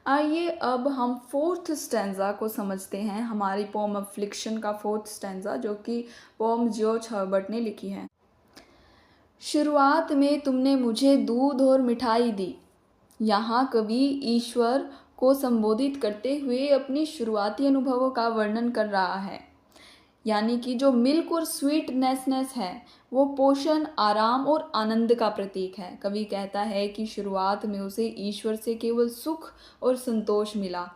आइए अब हम फोर्थ स्टैंज़ा को समझते हैं, हमारी पोम अफ्लिक्शन का फोर्थ स्टैंज़ा, जो कि पोम जॉर्ज हर्बर्ट ने लिखी है। शुरुआत में तुमने मुझे दूध और मिठाई दी। यहाँ कवि ईश्वर को संबोधित करते हुए अपनी शुरुआती अनुभवों का वर्णन कर रहा है। यानी कि जो मिल्क और स्वीटनेसनेस है वो पोषण, आराम और आनंद का प्रतीक है। कवि कहता है कि शुरुआत में उसे ईश्वर से केवल सुख और संतोष मिला।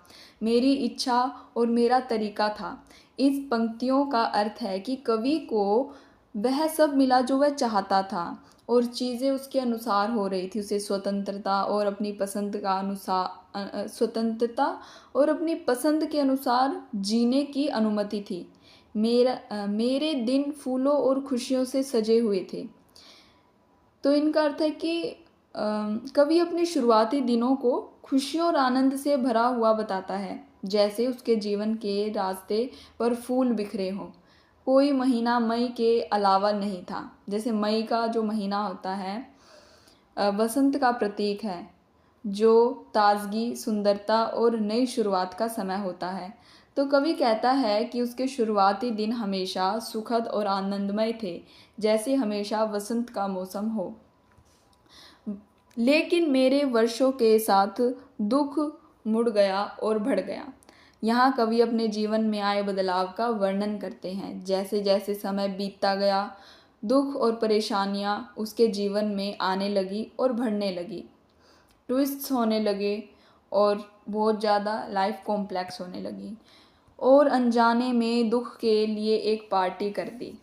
मेरी इच्छा और मेरा तरीका था। इस पंक्तियों का अर्थ है कि कवि को वह सब मिला जो वह चाहता था और चीज़ें उसके अनुसार हो रही थी। उसे स्वतंत्रता और अपनी पसंद का अनुसार स्वतंत्रता और अपनी पसंद के अनुसार जीने की अनुमति थी। मेरे दिन फूलों और खुशियों से सजे हुए थे। तो इनका अर्थ है कि कवि अपने शुरुआती दिनों को खुशियों और आनंद से भरा हुआ बताता है, जैसे उसके जीवन के रास्ते पर फूल बिखरे हों। कोई महीना मई के अलावा नहीं था। जैसे मई का जो महीना होता है वसंत का प्रतीक है, जो ताजगी, सुंदरता और नई शुरुआत का समय होता है। तो कवि कहता है कि उसके शुरुआती दिन हमेशा सुखद और आनंदमय थे, जैसे हमेशा वसंत का मौसम हो। लेकिन मेरे वर्षों के साथ दुख मुड़ गया और बढ़ गया। यहाँ कवि अपने जीवन में आए बदलाव का वर्णन करते हैं। जैसे जैसे समय बीतता गया, दुख और परेशानियाँ उसके जीवन में आने लगी और बढ़ने लगी। ट्विस्ट्स होने लगे और बहुत ज़्यादा लाइफ कॉम्प्लेक्स होने लगी, और अनजाने में दुख के लिए एक पार्टी कर दी।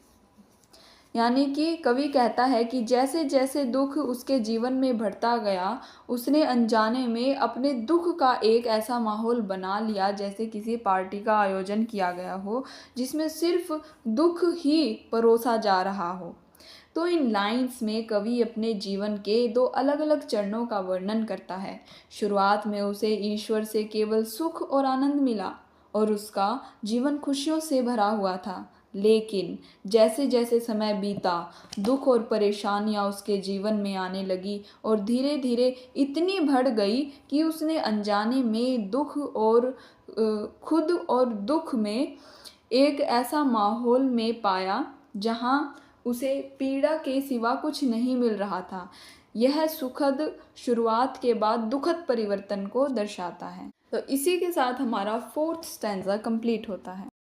यानी कि कवि कहता है कि जैसे जैसे दुख उसके जीवन में बढ़ता गया, उसने अनजाने में अपने दुख का एक ऐसा माहौल बना लिया जैसे किसी पार्टी का आयोजन किया गया हो, जिसमें सिर्फ दुख ही परोसा जा रहा हो। तो इन लाइंस में कवि अपने जीवन के दो अलग अलग चरणों का वर्णन करता है। शुरुआत में उसे ईश्वर से केवल सुख और आनंद मिला और उसका जीवन खुशियों से भरा हुआ था। लेकिन जैसे जैसे समय बीता, दुख और परेशानियां उसके जीवन में आने लगी और धीरे धीरे इतनी बढ़ गई कि उसने अनजाने में दुख और खुद और दुख में एक ऐसा माहौल में पाया जहां उसे पीड़ा के सिवा कुछ नहीं मिल रहा था। यह सुखद शुरुआत के बाद दुखद परिवर्तन को दर्शाता है। तो इसी के साथ हमारा फोर्थ स्टैंजा कंप्लीट होता है।